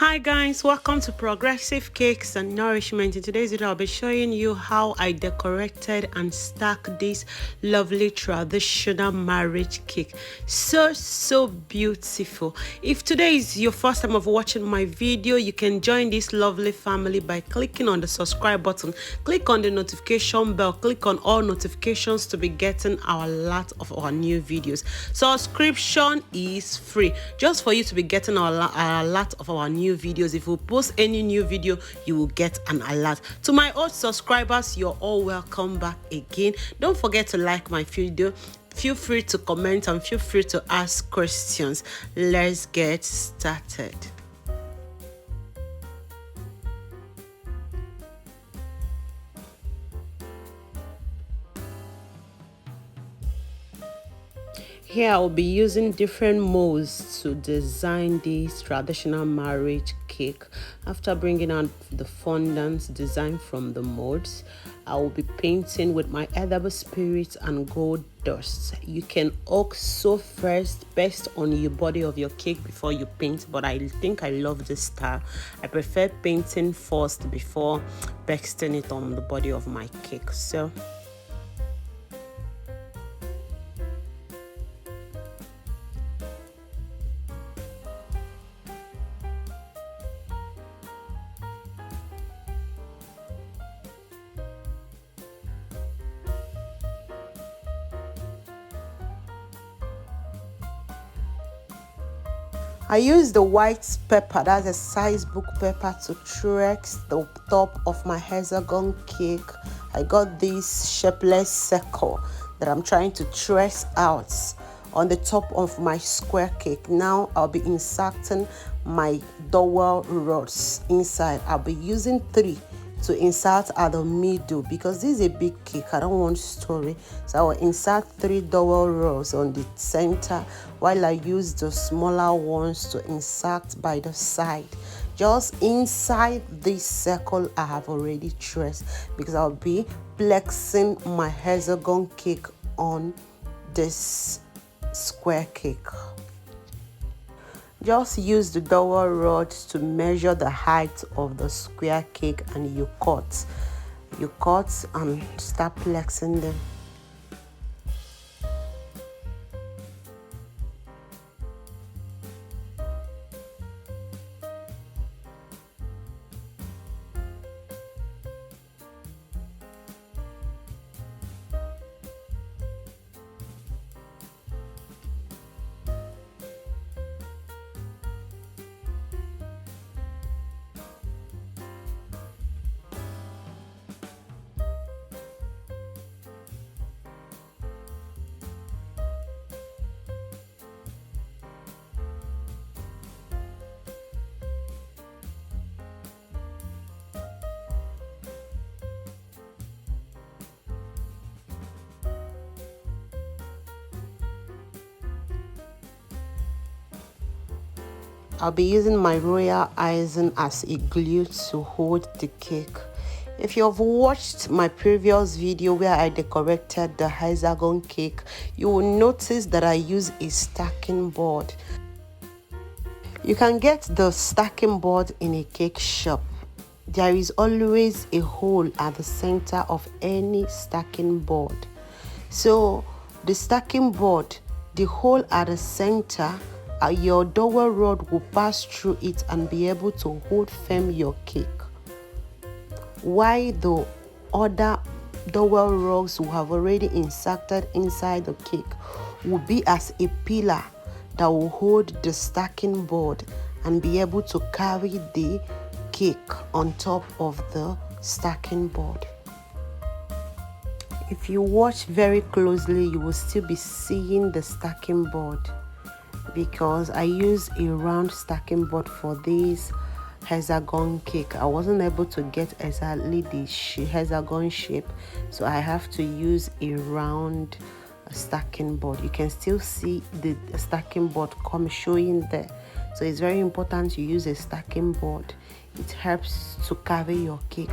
Hi guys, welcome to Progressive Cakes and Nourishment. In today's video, I'll be showing you how I decorated and stacked this lovely traditional marriage cake. So beautiful. If today is your first time of watching my video, you can join this lovely family by clicking on the subscribe button, click on the notification bell, click on all notifications to be getting our lot of our new videos. Subscription is free, just for you to be getting a lot of our new videos. If we post any new video, you will get an alert. To my old subscribers, you're all welcome back again. Don't forget to like my video, feel free to comment, and feel free to ask questions. Let's get started. Here I'll be using different molds to design this traditional marriage cake. After bringing out the fondant design from the molds, I will be painting with my edible spirits and gold dust. You can also first paste on your body of your cake before you paint, but I think I love this style. I prefer painting first before pasting it on the body of my cake. So I use the white pepper, that's a size book pepper, to trace the top of my hexagon cake. I got this shapeless circle that I'm trying to trace out on the top of my square cake. Now I'll be inserting my dowel rods inside. I'll be using 3 to insert at the middle because this is a big cake. I don't want story, so I will insert 3 dowel rods on the center while I use the smaller ones to insert by the side, just inside this circle I have already traced, because I'll be flexing my hexagon cake on this square cake. Just use the dowel rods to measure the height of the square cake, and you cut and start flexing them. I'll be using my royal icing as a glue to hold the cake. If you have watched my previous video where I decorated the hexagon cake, you will notice that I use a stacking board. You can get the stacking board in a cake shop. There is always a hole at the center of any stacking board. So the stacking board, the hole at the center, your dowel rod will pass through it and be able to hold firm your cake, while the other dowel rods we have already inserted inside the cake will be as a pillar that will hold the stacking board and be able to carry the cake on top of the stacking board. If you watch very closely, you will still be seeing the stacking board, because I use a round stacking board for this hexagon cake. I wasn't able to get exactly the hexagon shape, so I have to use a round stacking board. You can still see the stacking board showing there, so it's very important to use a stacking board. It helps to carry your cake.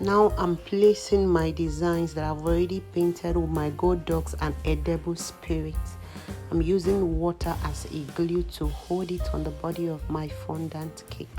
Now I'm placing my designs that I've already painted with my gold dogs and edible spirit. I'm using water as a glue to hold it on the body of my fondant cake.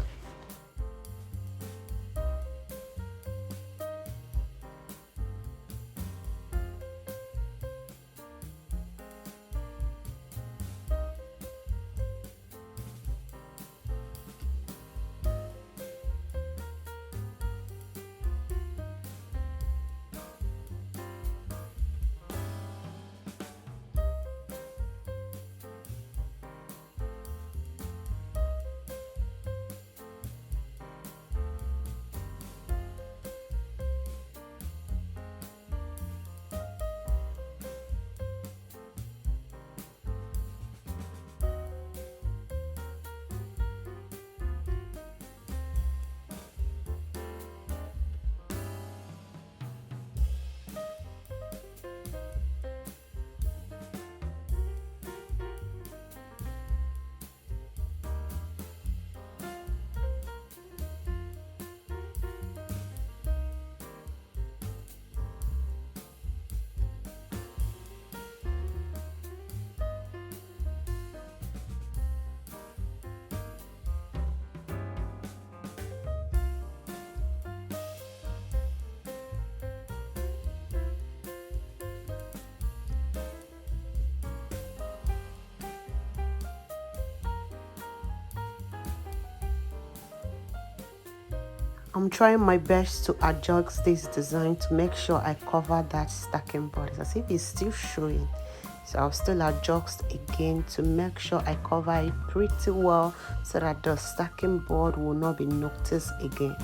I'm trying my best to adjust this design to make sure I cover that stacking board. It's as if it's still showing. So I'll still adjust again to make sure I cover it pretty well so that the stacking board will not be noticed again.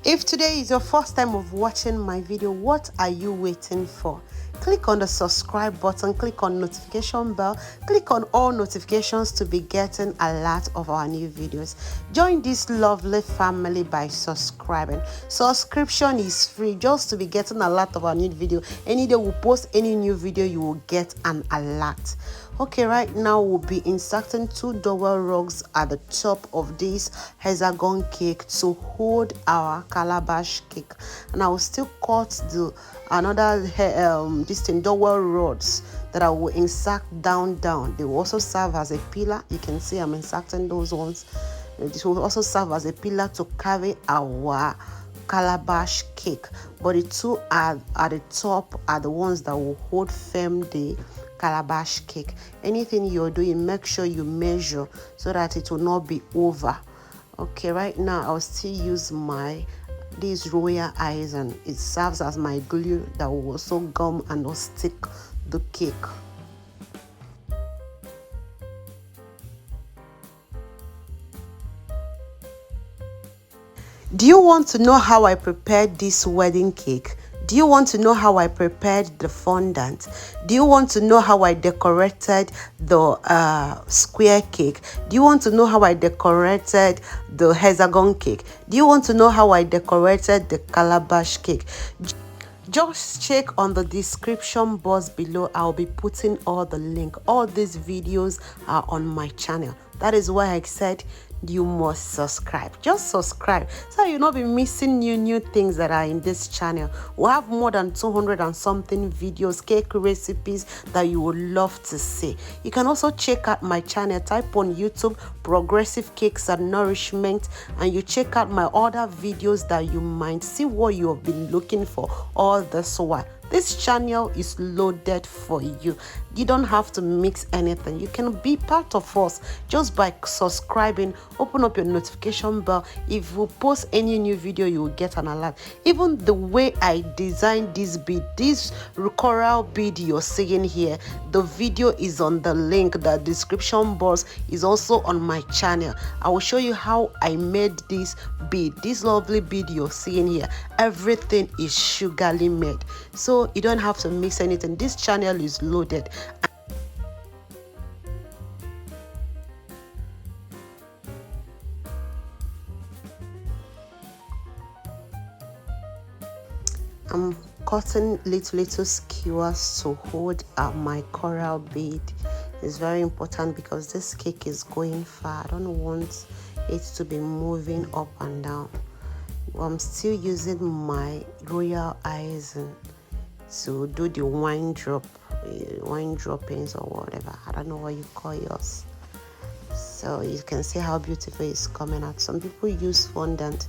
If today is your first time of watching my video, what are you waiting for? Click on the subscribe button, click on notification bell, click on all notifications to be getting alert of our new videos. Join this lovely family by subscribing. Subscription is free, just to be getting alert of our new video. Any day we post any new video, you will get an alert. Okay, right now we'll be inserting 2 dowel rugs at the top of this hexagon cake to hold our calabash cake, and I will still cut the another dowel rods that I will insert down. They will also serve as a pillar. You can see I'm inserting those ones. This will also serve as a pillar to carry our calabash cake, but the 2 at the top are the ones that will hold firm the calabash cake. Anything you're doing, make sure you measure so that it will not be over. Okay, right now I'll still use these royal eyes, and it serves as my glue that will also gum and will stick the cake. Do you want to know how I prepared this wedding cake? Do you want to know how I prepared the fondant? Do you want to know how I decorated the square cake? Do you want to know how I decorated the hexagon cake? Do you want to know how I decorated the calabash cake? Just check on the description box below. I'll be putting all the link. All these videos are on my channel. That is why I said you must subscribe. Just subscribe so you'll not be missing new things that are in this channel. We have more than 200 and something videos, cake recipes that you would love to see. You can also check out my channel. Type on YouTube Progressive Cakes and Nourishment, and you check out my other videos that you might see what you have been looking for all this while. This channel is loaded for you. You don't have to mix anything. You can be part of us just by subscribing. Open up your notification bell. If we post any new video, you will get an alert. Even the way I designed this bead, this coral bead you're seeing here, the video is on the link. The description box is also on my channel. I will show you how I made this bead. This lovely bead you're seeing here, everything is sugarly made, so you don't have to mix anything. This channel is loaded. I'm cutting little skewers to hold my coral bead It's very important because this cake is going far. I don't want it to be moving up and down. I'm still using my royal icing to do the wine droppings or whatever. I don't know what you call yours. So you can see how beautiful it's coming out. Some people use fondant,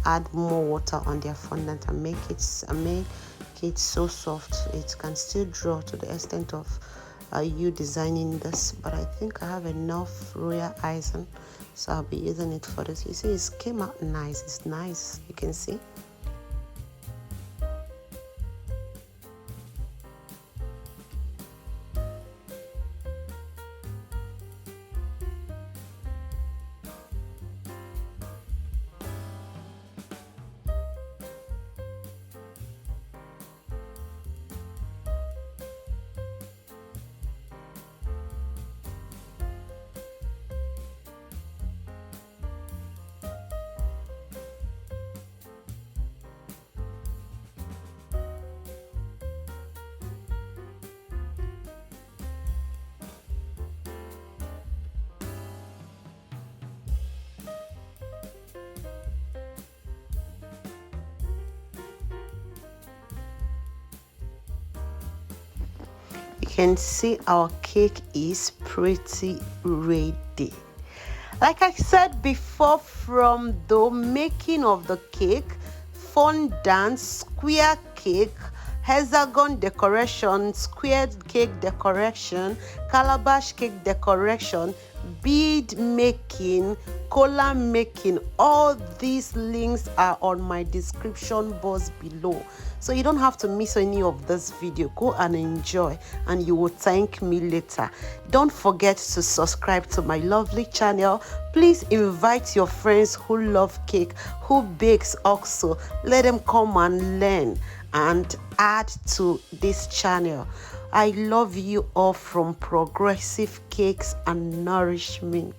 add more water on their fondant and make it so soft it can still draw to the extent of you designing this. But I think I have enough royal icing, so I'll be using it for this. You see, it came out nice. It's nice, you can see. You can see our cake is pretty ready. Like I said before, from the making of the cake, fondant, square cake, hexagon decoration, squared cake decoration, calabash cake decoration, bead making, cola making, all these links are on my description box below, so you don't have to miss any of this video. Go and enjoy and you will thank me later. Don't forget to subscribe to my lovely channel. Please invite your friends who love cake, who bakes also. Let them come and learn and add to this channel. I love you all from Progressive Cakes and Nourishment.